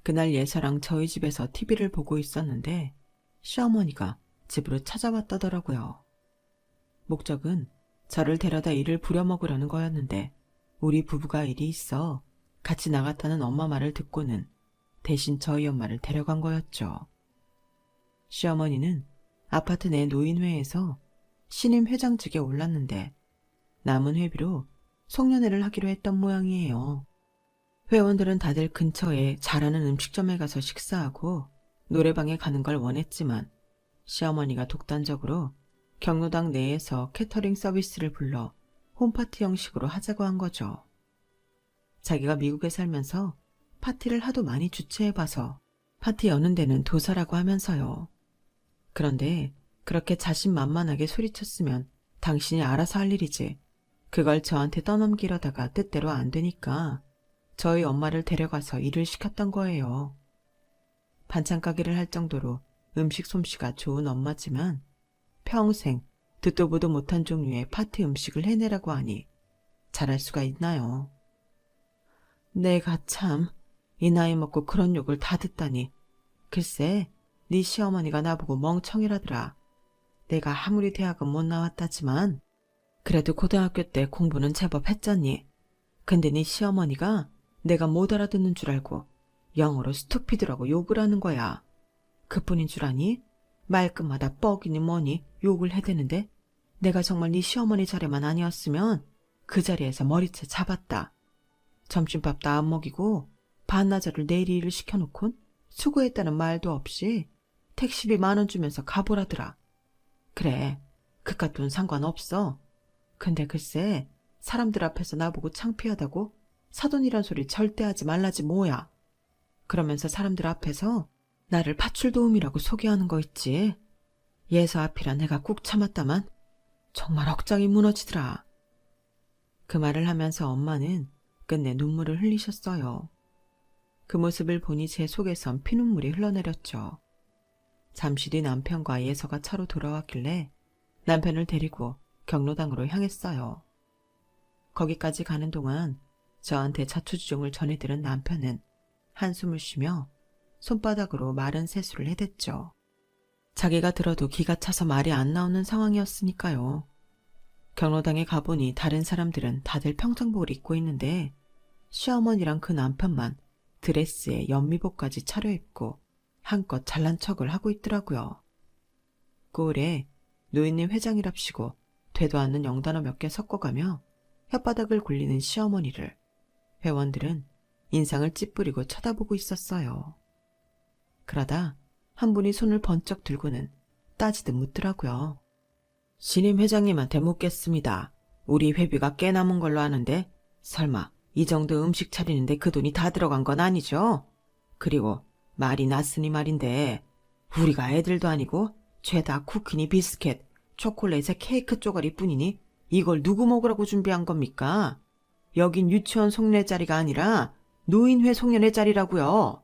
그날 예서랑 저희 집에서 TV를 보고 있었는데 시어머니가 집으로 찾아왔다더라고요. 목적은 저를 데려다 일을 부려먹으려는 거였는데 우리 부부가 일이 있어 같이 나갔다는 엄마 말을 듣고는 대신 저희 엄마를 데려간 거였죠. 시어머니는 아파트 내 노인회에서 신임 회장직에 올랐는데 남은 회비로 송년회를 하기로 했던 모양이에요. 회원들은 다들 근처에 잘하는 음식점에 가서 식사하고 노래방에 가는 걸 원했지만 시어머니가 독단적으로 경로당 내에서 캐터링 서비스를 불러 홈파티 형식으로 하자고 한 거죠. 자기가 미국에 살면서 파티를 하도 많이 주최해봐서 파티 여는 데는 도사라고 하면서요. 그런데 그렇게 자신만만하게 소리쳤으면 당신이 알아서 할 일이지. 그걸 저한테 떠넘기려다가 뜻대로 안 되니까 저희 엄마를 데려가서 일을 시켰던 거예요. 반찬 가게를 할 정도로 음식 솜씨가 좋은 엄마지만 평생 듣도 보도 못한 종류의 파티 음식을 해내라고 하니 잘할 수가 있나요? 내가 참 이 나이 먹고 그런 욕을 다 듣다니. 글쎄 네 시어머니가 나보고 멍청이라더라. 내가 아무리 대학은 못 나왔다지만 그래도 고등학교 때 공부는 제법 했잖니. 근데 네 시어머니가 내가 못 알아듣는 줄 알고 영어로 스투피드라고 욕을 하는 거야. 그뿐인 줄 아니? 말끝마다 뻑이니 뭐니 욕을 해대는데 내가 정말 네 시어머니 자리만 아니었으면 그 자리에서 머리채 잡았다. 점심밥도 안 먹이고 반나절을 내일 일을 시켜놓곤 수고했다는 말도 없이 택시비 10,000원 주면서 가보라더라. 그래, 그깟 돈 상관없어. 근데 글쎄 사람들 앞에서 나보고 창피하다고 사돈이란 소리 절대 하지 말라지 뭐야. 그러면서 사람들 앞에서 나를 파출도움이라고 소개하는 거 있지. 예서 앞이라 내가 꾹 참았다만 정말 억장이 무너지더라. 그 말을 하면서 엄마는 끝내 눈물을 흘리셨어요. 그 모습을 보니 제 속에선 피눈물이 흘러내렸죠. 잠시 뒤 남편과 예서가 차로 돌아왔길래 남편을 데리고 경로당으로 향했어요. 거기까지 가는 동안 저한테 자초지종을 전해들은 남편은 한숨을 쉬며 손바닥으로 마른 세수를 해댔죠. 자기가 들어도 기가 차서 말이 안 나오는 상황이었으니까요. 경로당에 가보니 다른 사람들은 다들 평상복을 입고 있는데 시어머니랑 그 남편만 드레스에 연미복까지 차려입고 한껏 잘난 척을 하고 있더라고요. 꼴에 노인네 회장이랍시고 되도 않는 영단어 몇 개 섞어가며 혓바닥을 굴리는 시어머니를 회원들은 인상을 찌푸리고 쳐다보고 있었어요. 그러다 한 분이 손을 번쩍 들고는 따지듯 묻더라고요. 신임 회장님한테 묻겠습니다. 우리 회비가 꽤 남은 걸로 아는데 설마 이 정도 음식 차리는데 그 돈이 다 들어간 건 아니죠? 그리고 말이 났으니 말인데 우리가 애들도 아니고 죄다 쿠키니 비스켓, 초콜릿에 케이크 쪼가리 뿐이니 이걸 누구 먹으라고 준비한 겁니까? 여긴 유치원 송년회 자리가 아니라 노인회 송년회 자리라고요.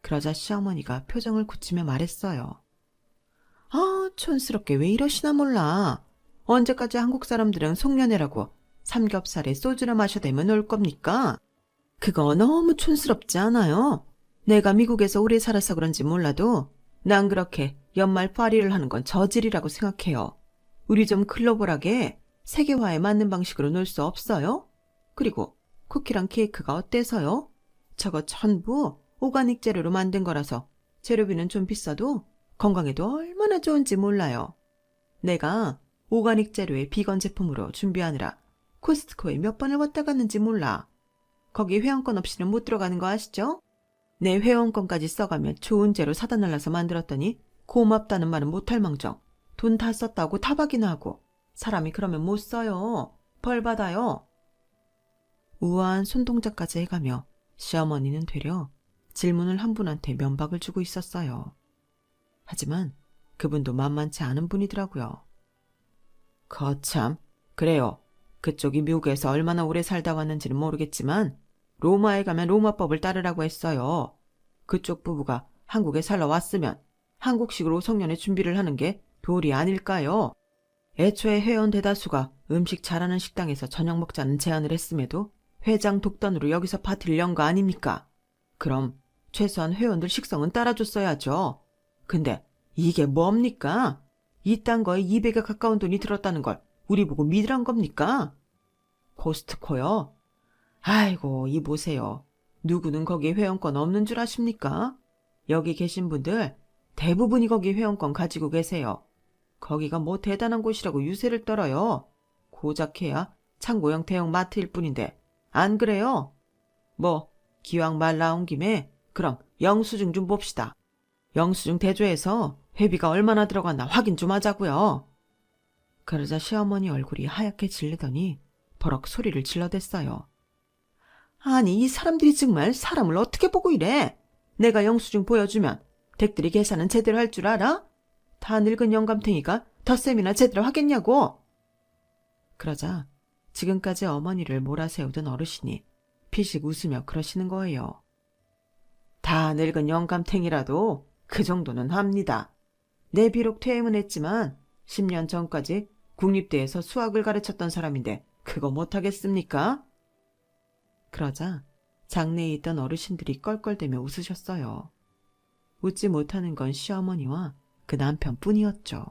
그러자 시어머니가 표정을 굳히며 말했어요. 아, 촌스럽게 왜 이러시나 몰라. 언제까지 한국 사람들은 송년회라고 삼겹살에 소주를 마셔대면 올 겁니까? 그거 너무 촌스럽지 않아요? 내가 미국에서 오래 살아서 그런지 몰라도 난 그렇게 연말 파리를 하는 건 저질이라고 생각해요. 우리 좀 글로벌하게 세계화에 맞는 방식으로 놀 수 없어요? 그리고 쿠키랑 케이크가 어때서요? 저거 전부 오가닉 재료로 만든 거라서 재료비는 좀 비싸도 건강에도 얼마나 좋은지 몰라요. 내가 오가닉 재료의 비건 제품으로 준비하느라 코스트코에 몇 번을 왔다 갔는지 몰라. 거기 회원권 없이는 못 들어가는 거 아시죠? 내 회원권까지 써가며 좋은 재료 사다 날라서 만들었더니 고맙다는 말은 못할 망정 돈 다 썼다고 타박이나 하고 사람이 그러면 못 써요. 벌 받아요. 우아한 손동작까지 해가며 시어머니는 되려 질문을 한 분한테 면박을 주고 있었어요. 하지만 그분도 만만치 않은 분이더라고요. 거참, 그래요. 그쪽이 미국에서 얼마나 오래 살다 왔는지는 모르겠지만 로마에 가면 로마법을 따르라고 했어요. 그쪽 부부가 한국에 살러 왔으면 한국식으로 송년회 준비를 하는 게 도리 아닐까요? 애초에 회원 대다수가 음식 잘하는 식당에서 저녁 먹자는 제안을 했음에도 회장 독단으로 여기서 파티를 연 거 아닙니까? 그럼 최소한 회원들 식성은 따라줬어야죠. 근데 이게 뭡니까? 이딴 거에 200에 가까운 돈이 들었다는 걸 우리 보고 믿으란 겁니까? 코스트코요? 아이고, 이 보세요. 누구는 거기 회원권 없는 줄 아십니까? 여기 계신 분들 대부분이 거기 회원권 가지고 계세요. 거기가 뭐 대단한 곳이라고 유세를 떨어요. 고작해야 창고형 대형 마트일 뿐인데 안 그래요? 뭐 기왕 말 나온 김에 그럼 영수증 좀 봅시다. 영수증 대조해서 회비가 얼마나 들어갔나 확인 좀 하자고요. 그러자 시어머니 얼굴이 하얗게 질리더니 버럭 소리를 질러댔어요. 아니, 이 사람들이 정말 사람을 어떻게 보고 이래? 내가 영수증 보여주면 댁들이 계산은 제대로 할 줄 알아? 다 늙은 영감탱이가 덧셈이나 제대로 하겠냐고. 그러자 지금까지 어머니를 몰아세우던 어르신이 피식 웃으며 그러시는 거예요. 다 늙은 영감탱이라도 그 정도는 합니다. 내 비록 퇴임은 했지만 10년 전까지 국립대에서 수학을 가르쳤던 사람인데 그거 못하겠습니까? 그러자 장내에 있던 어르신들이 껄껄대며 웃으셨어요. 웃지 못하는 건 시어머니와 그 남편뿐이었죠.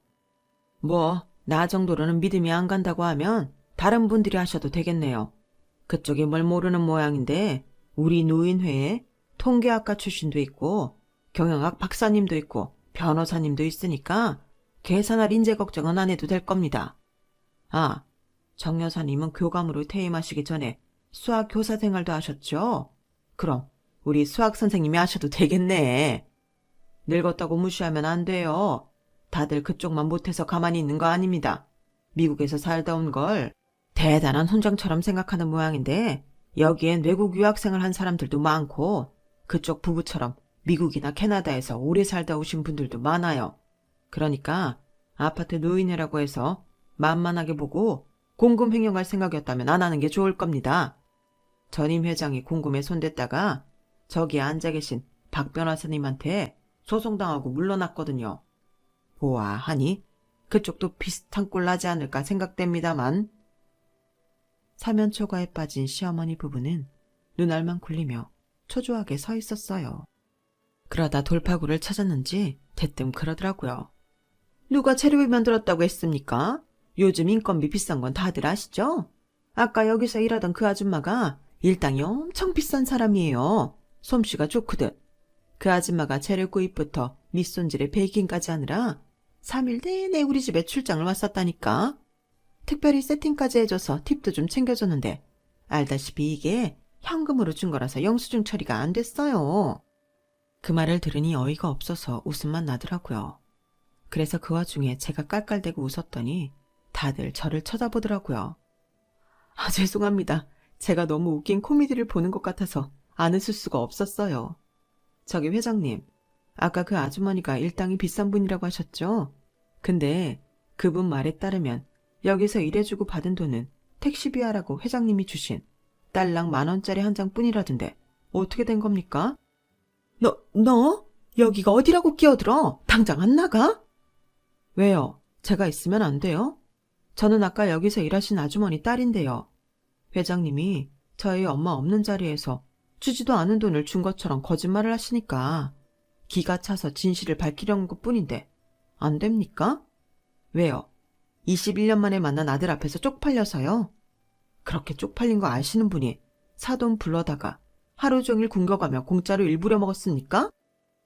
뭐 나 정도로는 믿음이 안 간다고 하면 다른 분들이 하셔도 되겠네요. 그쪽이 뭘 모르는 모양인데 우리 노인회에 통계학과 출신도 있고 경영학 박사님도 있고 변호사님도 있으니까 계산할 인재 걱정은 안 해도 될 겁니다. 아, 정 여사님은 교감으로 퇴임하시기 전에 수학 교사 생활도 하셨죠? 그럼 우리 수학 선생님이 하셔도 되겠네. 늙었다고 무시하면 안 돼요. 다들 그쪽만 못해서 가만히 있는 거 아닙니다. 미국에서 살다 온 걸 대단한 훈장처럼 생각하는 모양인데 여기엔 외국 유학생을 한 사람들도 많고 그쪽 부부처럼 미국이나 캐나다에서 오래 살다 오신 분들도 많아요. 그러니까 아파트 노인회라고 해서 만만하게 보고 공금 횡령할 생각이었다면 안 하는 게 좋을 겁니다. 전임 회장이 공금에 손댔다가 저기 앉아 계신 박 변호사님한테 소송당하고 물러났거든요. 보아하니 그쪽도 비슷한 꼴 나지 않을까 생각됩니다만. 사면초가에 빠진 시어머니 부부는 눈알만 굴리며 초조하게 서 있었어요. 그러다 돌파구를 찾았는지 대뜸 그러더라고요. 누가 재료비 만들었다고 했습니까? 요즘 인건비 비싼 건 다들 아시죠? 아까 여기서 일하던 그 아줌마가 일당이 엄청 비싼 사람이에요. 솜씨가 좋거든. 그 아줌마가 재료 구입부터 밑손질에 베이킹까지 하느라 3일 내내 우리 집에 출장을 왔었다니까. 특별히 세팅까지 해줘서 팁도 좀 챙겨줬는데 알다시피 이게 현금으로 준 거라서 영수증 처리가 안 됐어요. 그 말을 들으니 어이가 없어서 웃음만 나더라고요. 그래서 그 와중에 제가 깔깔대고 웃었더니 다들 저를 쳐다보더라고요. 아, 죄송합니다. 제가 너무 웃긴 코미디를 보는 것 같아서 안 웃을 수가 없었어요. 저기 회장님, 아까 그 아주머니가 일당이 비싼 분이라고 하셨죠? 근데 그분 말에 따르면 여기서 일해주고 받은 돈은 택시비하라고 회장님이 주신 딸랑 10,000원짜리 한 장뿐이라던데 어떻게 된 겁니까? 너? 여기가 어디라고 끼어들어? 당장 안 나가? 왜요? 제가 있으면 안 돼요? 저는 아까 여기서 일하신 아주머니 딸인데요. 회장님이 저희 엄마 없는 자리에서 주지도 않은 돈을 준 것처럼 거짓말을 하시니까 기가 차서 진실을 밝히려는 것뿐인데 안 됩니까? 왜요? 21년 만에 만난 아들 앞에서 쪽팔려서요? 그렇게 쪽팔린 거 아시는 분이 사돈 불러다가 하루 종일 굶겨가며 공짜로 일부려 먹었습니까?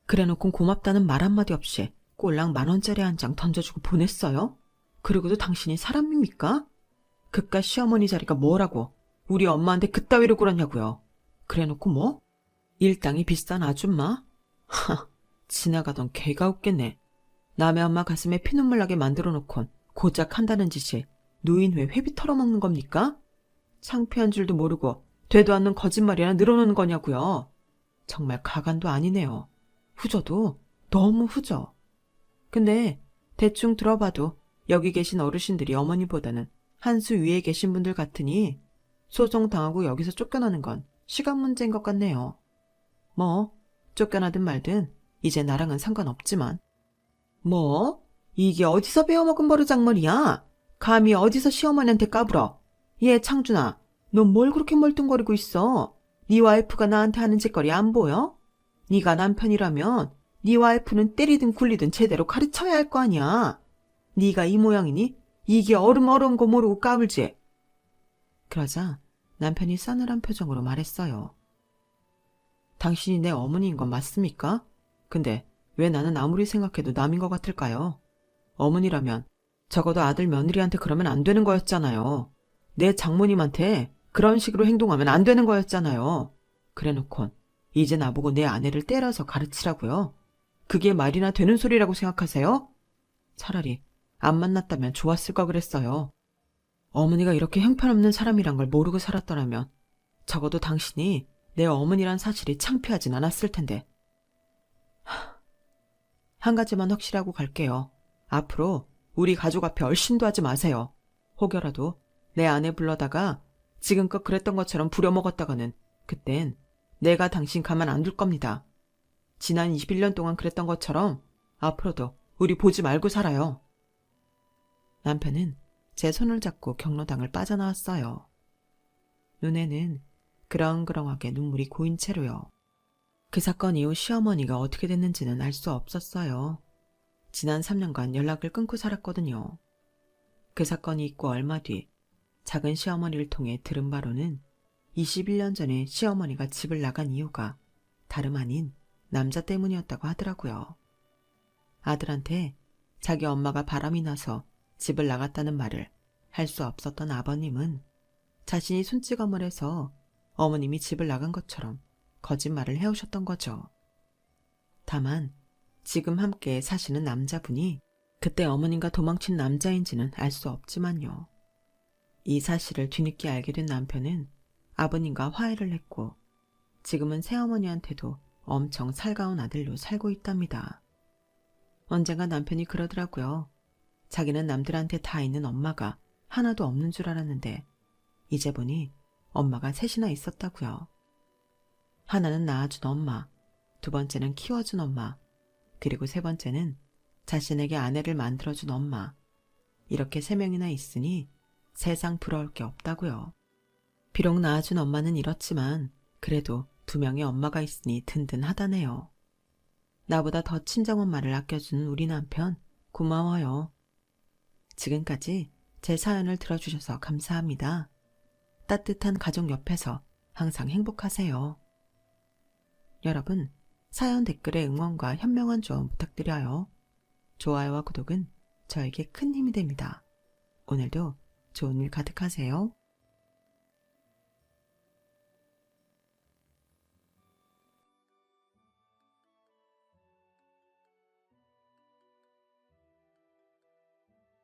그래놓고 고맙다는 말 한마디 없이 꼴랑 10,000원짜리 한 장 던져주고 보냈어요? 그리고도 당신이 사람입니까? 그깟 시어머니 자리가 뭐라고 우리 엄마한테 그따위로 굴었냐고요. 그래놓고 뭐? 일당이 비싼 아줌마? 하, 지나가던 개가 웃겠네. 남의 엄마 가슴에 피눈물 나게 만들어 놓곤 고작 한다는 짓이 노인회 회비 털어먹는 겁니까? 창피한 줄도 모르고 되도 않는 거짓말이나 늘어놓는 거냐고요. 정말 가관도 아니네요. 후져도 너무 후져. 근데 대충 들어봐도 여기 계신 어르신들이 어머니보다는 한 수 위에 계신 분들 같으니 소송당하고 여기서 쫓겨나는 건 시간 문제인 것 같네요. 뭐 쫓겨나든 말든 이제 나랑은 상관없지만. 뭐? 이게 어디서 배워먹은 버르장머리야? 감히 어디서 시어머니한테 까불어? 얘 창준아, 너 뭘 그렇게 멀뚱거리고 있어? 네 와이프가 나한테 하는 짓거리 안 보여? 네가 남편이라면 네 와이프는 때리든 굴리든 제대로 가르쳐야 할 거 아니야. 네가 이 모양이니 이게 어려운 거 모르고 까불지. 그러자 남편이 싸늘한 표정으로 말했어요. 당신이 내 어머니인 건 맞습니까? 근데 왜 나는 아무리 생각해도 남인 것 같을까요? 어머니라면 적어도 아들 며느리한테 그러면 안 되는 거였잖아요. 내 장모님한테 그런 식으로 행동하면 안 되는 거였잖아요. 그래놓곤 이제 나보고 내 아내를 때려서 가르치라고요? 그게 말이나 되는 소리라고 생각하세요? 차라리 안 만났다면 좋았을 거 그랬어요. 어머니가 이렇게 형편없는 사람이란 걸 모르고 살았더라면 적어도 당신이 내 어머니란 사실이 창피하진 않았을 텐데. 한 가지만 확실하고 갈게요. 앞으로 우리 가족 앞에 얼씬도 하지 마세요. 혹여라도 내 아내 불러다가 지금껏 그랬던 것처럼 부려먹었다가는 그땐 내가 당신 가만 안 둘 겁니다. 지난 21년 동안 그랬던 것처럼 앞으로도 우리 보지 말고 살아요. 남편은 제 손을 잡고 경로당을 빠져나왔어요. 눈에는 그렁그렁하게 눈물이 고인 채로요. 그 사건 이후 시어머니가 어떻게 됐는지는 알 수 없었어요. 지난 3년간 연락을 끊고 살았거든요. 그 사건이 있고 얼마 뒤 작은 시어머니를 통해 들은 바로는 21년 전에 시어머니가 집을 나간 이유가 다름 아닌 남자 때문이었다고 하더라고요. 아들한테 자기 엄마가 바람이 나서 집을 나갔다는 말을 할 수 없었던 아버님은 자신이 손찌검을 해서 어머님이 집을 나간 것처럼 거짓말을 해오셨던 거죠. 다만 지금 함께 사시는 남자분이 그때 어머님과 도망친 남자인지는 알 수 없지만요. 이 사실을 뒤늦게 알게 된 남편은 아버님과 화해를 했고 지금은 새어머니한테도 엄청 살가운 아들로 살고 있답니다. 언젠가 남편이 그러더라고요. 자기는 남들한테 다 있는 엄마가 하나도 없는 줄 알았는데 이제 보니 엄마가 셋이나 있었다고요. 하나는 낳아준 엄마, 두 번째는 키워준 엄마, 그리고 세 번째는 자신에게 아내를 만들어준 엄마. 이렇게 3명이나 있으니 세상 부러울 게 없다고요. 비록 낳아준 엄마는 이렇지만 그래도 2명의 엄마가 있으니 든든하다네요. 나보다 더 친정엄마를 아껴주는 우리 남편, 고마워요. 지금까지 제 사연을 들어주셔서 감사합니다. 따뜻한 가족 옆에서 항상 행복하세요. 여러분, 사연 댓글에 응원과 현명한 조언 부탁드려요. 좋아요와 구독은 저에게 큰 힘이 됩니다. 오늘도 좋은 일 가득하세요.